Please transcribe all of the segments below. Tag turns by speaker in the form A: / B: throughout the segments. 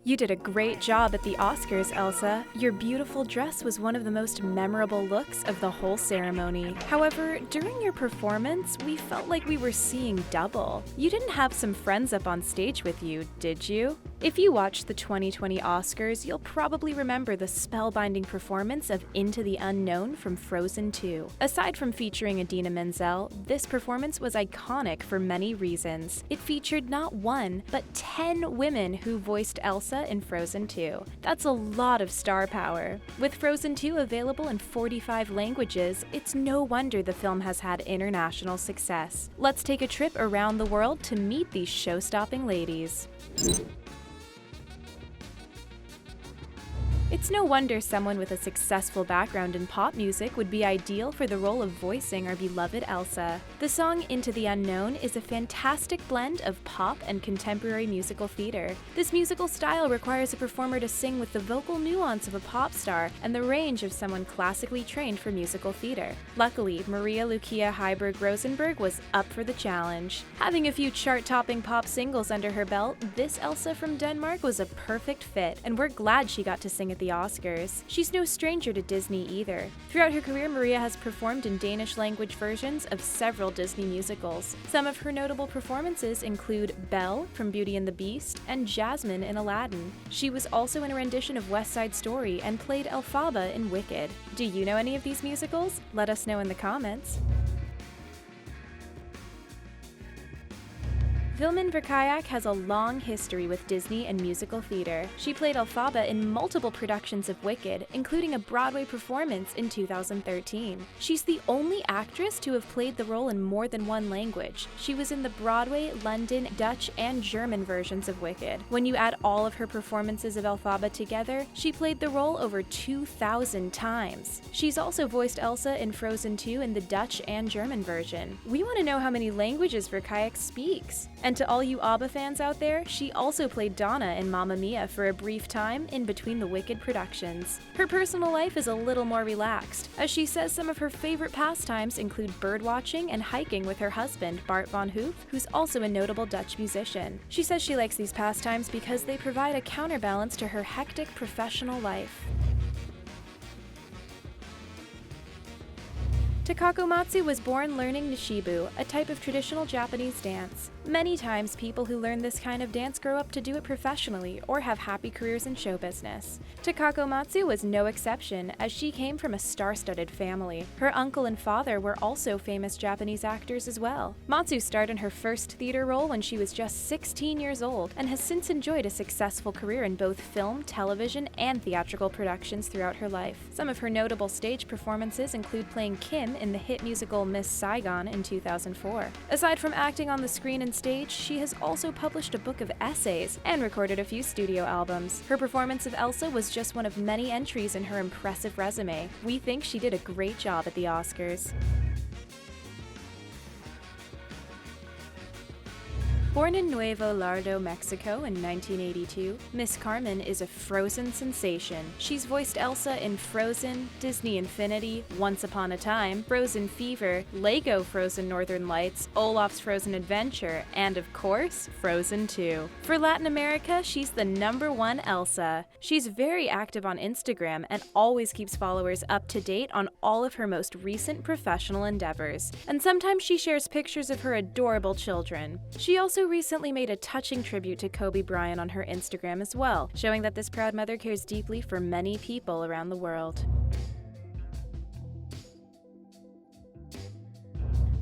A: You did a great job at the Oscars, Elsa. Your beautiful dress was one of the most memorable looks of the whole ceremony. However, during your performance, we felt like we were seeing double. You didn't have some friends up on stage with you, did you? If you watched the 2020 Oscars, you'll probably remember the spellbinding performance of Into the Unknown from Frozen 2. Aside from featuring Idina Menzel, this performance was iconic for many reasons. It featured not one, but 10 women who voiced Elsa in Frozen 2. That's a lot of star power. With Frozen 2 available in 45 languages, it's no wonder the film has had international success. Let's take a trip around the world to meet these show-stopping ladies. It's no wonder someone with a successful background in pop music would be ideal for the role of voicing our beloved Elsa. The song Into the Unknown is a fantastic blend of pop and contemporary musical theater. This musical style requires a performer to sing with the vocal nuance of a pop star and the range of someone classically trained for musical theater. Luckily, Maria Lucia Heiberg Rosenberg was up for the challenge. Having a few chart-topping pop singles under her belt, this Elsa from Denmark was a perfect fit, and we're glad she got to sing at the Oscars. She's no stranger to Disney either. Throughout her career, Maria has performed in Danish language versions of several Disney musicals. Some of her notable performances include Belle from Beauty and the Beast and Jasmine in Aladdin. She was also in a rendition of West Side Story and played Elphaba in Wicked. Do you know any of these musicals? Let us know in the comments. Vilmen Verkayak has a long history with Disney and musical theater. She played Elphaba in multiple productions of Wicked, including a Broadway performance in 2013. She's the only actress to have played the role in more than one language. She was in the Broadway, London, Dutch, and German versions of Wicked. When you add all of her performances of Elphaba together, she played the role over 2,000 times. She's also voiced Elsa in Frozen 2 in the Dutch and German version. We want to know how many languages Verkayak speaks. And to all you ABBA fans out there, she also played Donna in Mamma Mia for a brief time in between the Wicked productions. Her personal life is a little more relaxed, as she says some of her favorite pastimes include birdwatching and hiking with her husband, Bart van Hoof, who's also a notable Dutch musician. She says she likes these pastimes because they provide a counterbalance to her hectic professional life. Takako Matsu was born learning Nishibu, a type of traditional Japanese dance. Many times, people who learn this kind of dance grow up to do it professionally or have happy careers in show business. Takako Matsu was no exception, as she came from a star-studded family. Her uncle and father were also famous Japanese actors as well. Matsu starred in her first theater role when she was just 16 years old and has since enjoyed a successful career in both film, television, and theatrical productions throughout her life. Some of her notable stage performances include playing Kim in the hit musical Miss Saigon in 2004. Aside from acting on the screen and stage, she has also published a book of essays and recorded a few studio albums. Her performance of Elsa was just one of many entries in her impressive resume. We think she did a great job at the Oscars. Born in Nuevo Laredo, Mexico in 1982, Miss Carmen is a Frozen sensation. She's voiced Elsa in Frozen, Disney Infinity, Once Upon a Time, Frozen Fever, Lego Frozen Northern Lights, Olaf's Frozen Adventure, and of course, Frozen 2. For Latin America, she's the #1 Elsa. She's very active on Instagram and always keeps followers up to date on all of her most recent professional endeavors. And sometimes she shares pictures of her adorable children. She also recently made a touching tribute to Kobe Bryant on her Instagram as well, showing that this proud mother cares deeply for many people around the world.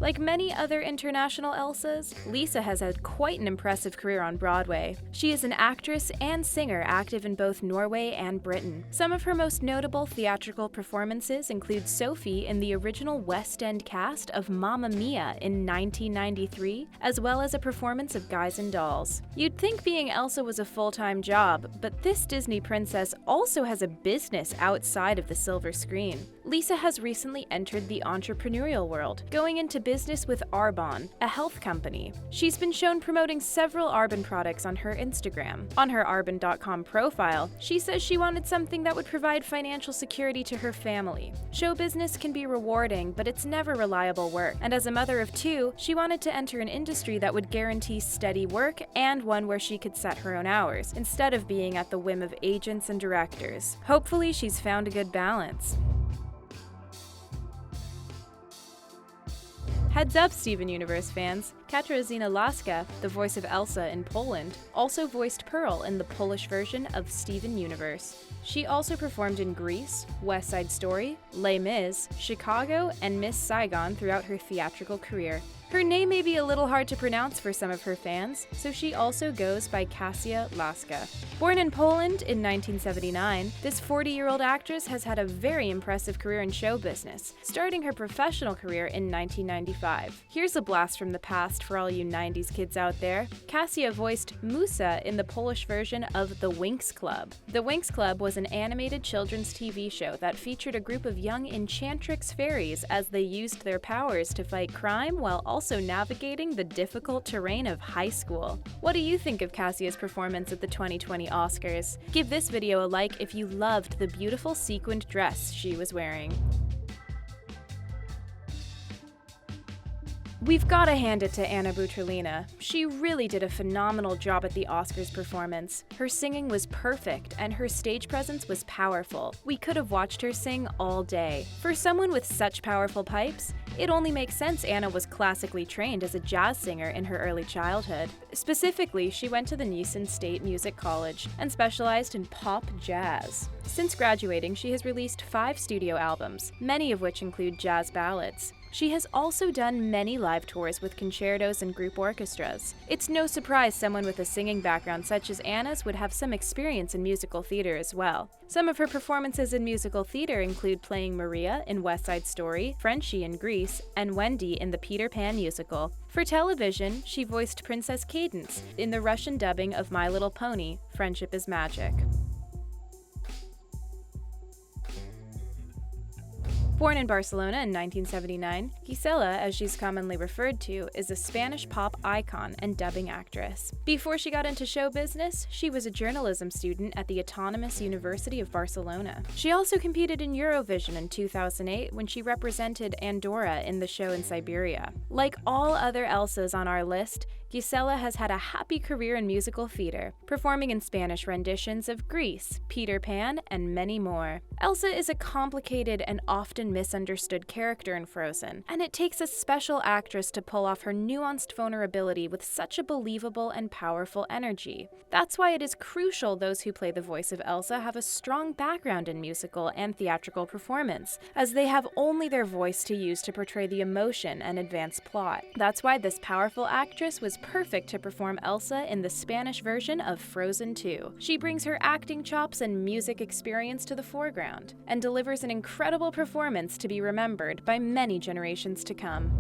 A: Like many other international Elsas, Lisa has had quite an impressive career on Broadway. She is an actress and singer active in both Norway and Britain. Some of her most notable theatrical performances include Sophie in the original West End cast of Mamma Mia in 1993, as well as a performance of Guys and Dolls. You'd think being Elsa was a full-time job, but this Disney princess also has a business outside of the silver screen. Lisa has recently entered the entrepreneurial world, going into business with Arbonne, a health company. She's been shown promoting several Arbonne products on her Instagram. On her Arbonne.com profile, she says she wanted something that would provide financial security to her family. Show business can be rewarding, but it's never reliable work, and as a mother of two, she wanted to enter an industry that would guarantee steady work and one where she could set her own hours, instead of being at the whim of agents and directors. Hopefully, she's found a good balance. Heads up, Steven Universe fans! Katarzyna Laska, the voice of Elsa in Poland, also voiced Pearl in the Polish version of Steven Universe. She also performed in Grease, West Side Story, Les Mis, Chicago, and Miss Saigon throughout her theatrical career. Her name may be a little hard to pronounce for some of her fans, so she also goes by Kasia Laska. Born in Poland in 1979, this 40-year-old actress has had a very impressive career in show business, starting her professional career in 1995. Here's a blast from the past for all you 90s kids out there. Kasia voiced Musa in the Polish version of The Winx Club. The Winx Club was an animated children's TV show that featured a group of young enchantrix fairies as they used their powers to fight crime while also navigating the difficult terrain of high school. What do you think of Kasia's performance at the 2020 Oscars? Give this video a like if you loved the beautiful sequined dress she was wearing. We've gotta hand it to Anna Butcherlina. She really did a phenomenal job at the Oscars performance. Her singing was perfect, and her stage presence was powerful. We could have watched her sing all day. For someone with such powerful pipes, it only makes sense Anna was classically trained as a jazz singer in her early childhood. Specifically, she went to the Nissen State Music College and specialized in pop jazz. Since graduating, she has released 5 studio albums, many of which include jazz ballads. She has also done many live tours with concertos and group orchestras. It's no surprise someone with a singing background such as Anna's would have some experience in musical theater as well. Some of her performances in musical theater include playing Maria in West Side Story, Frenchie in Grease, and Wendy in the Peter Pan musical. For television, she voiced Princess Cadence in the Russian dubbing of My Little Pony, Friendship is Magic. Born in Barcelona in 1979, Gisela, as she's commonly referred to, is a Spanish pop icon and dubbing actress. Before she got into show business, she was a journalism student at the Autonomous University of Barcelona. She also competed in Eurovision in 2008 when she represented Andorra in the show in Siberia. Like all other Elsas on our list, Gisela has had a happy career in musical theater, performing in Spanish renditions of Grease, Peter Pan, and many more. Elsa is a complicated and often misunderstood character in Frozen, and it takes a special actress to pull off her nuanced vulnerability with such a believable and powerful energy. That's why it is crucial those who play the voice of Elsa have a strong background in musical and theatrical performance, as they have only their voice to use to portray the emotion and advance plot. That's why this powerful actress was perfect to perform Elsa in the Spanish version of Frozen 2. She brings her acting chops and music experience to the foreground, and delivers an incredible performance to be remembered by many generations to come.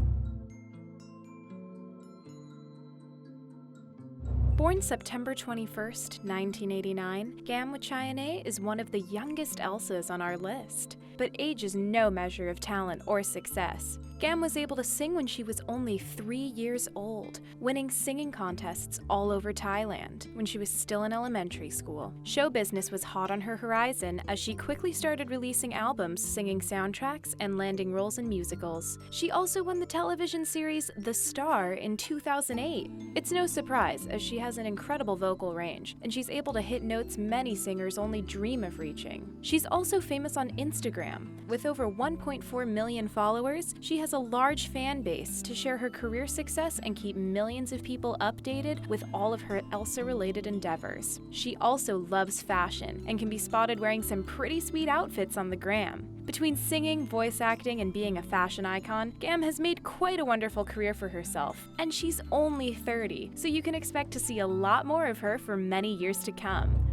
A: Born September 21, 1989, Gaem is one of the youngest Elsas on our list. But age is no measure of talent or success. Gaem was able to sing when she was only 3 years old, winning singing contests all over Thailand when she was still in elementary school. Show business was hot on her horizon as she quickly started releasing albums, singing soundtracks, and landing roles in musicals. She also won the television series The Star in 2008. It's no surprise, as she has an incredible vocal range, and she's able to hit notes many singers only dream of reaching. She's also famous on Instagram. With over 1.4 million followers, she has a large fan base to share her career success and keep millions of people updated with all of her Elsa-related endeavors. She also loves fashion and can be spotted wearing some pretty sweet outfits on the gram. Between singing, voice acting, and being a fashion icon, Gaem has made quite a wonderful career for herself. And she's only 30, so you can expect to see a lot more of her for many years to come.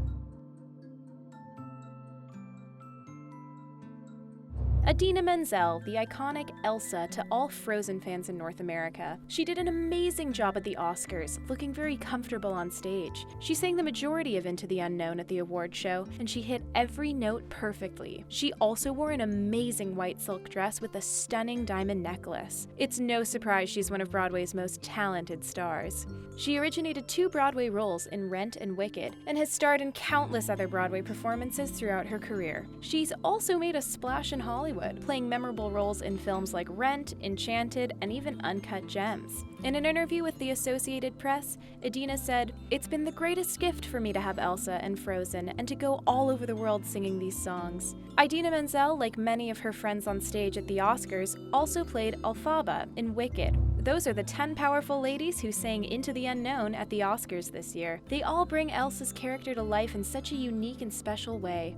A: Idina Menzel, the iconic Elsa to all Frozen fans in North America. She did an amazing job at the Oscars, looking very comfortable on stage. She sang the majority of Into the Unknown at the award show, and she hit every note perfectly. She also wore an amazing white silk dress with a stunning diamond necklace. It's no surprise she's one of Broadway's most talented stars. She originated 2 Broadway roles in Rent and Wicked, and has starred in countless other Broadway performances throughout her career. She's also made a splash in Hollywood, playing memorable roles in films like Rent, Enchanted, and even Uncut Gems. In an interview with the Associated Press, Idina said, "It's been the greatest gift for me to have Elsa and Frozen and to go all over the world singing these songs." Idina Menzel, like many of her friends on stage at the Oscars, also played Elphaba in Wicked. Those are the 10 powerful ladies who sang Into the Unknown at the Oscars this year. They all bring Elsa's character to life in such a unique and special way.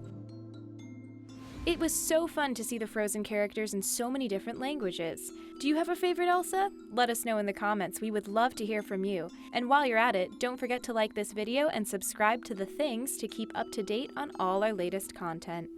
A: It was so fun to see the Frozen characters in so many different languages. Do you have a favorite Elsa? Let us know in the comments, we would love to hear from you. And while you're at it, don't forget to like this video and subscribe to The Things to keep up to date on all our latest content.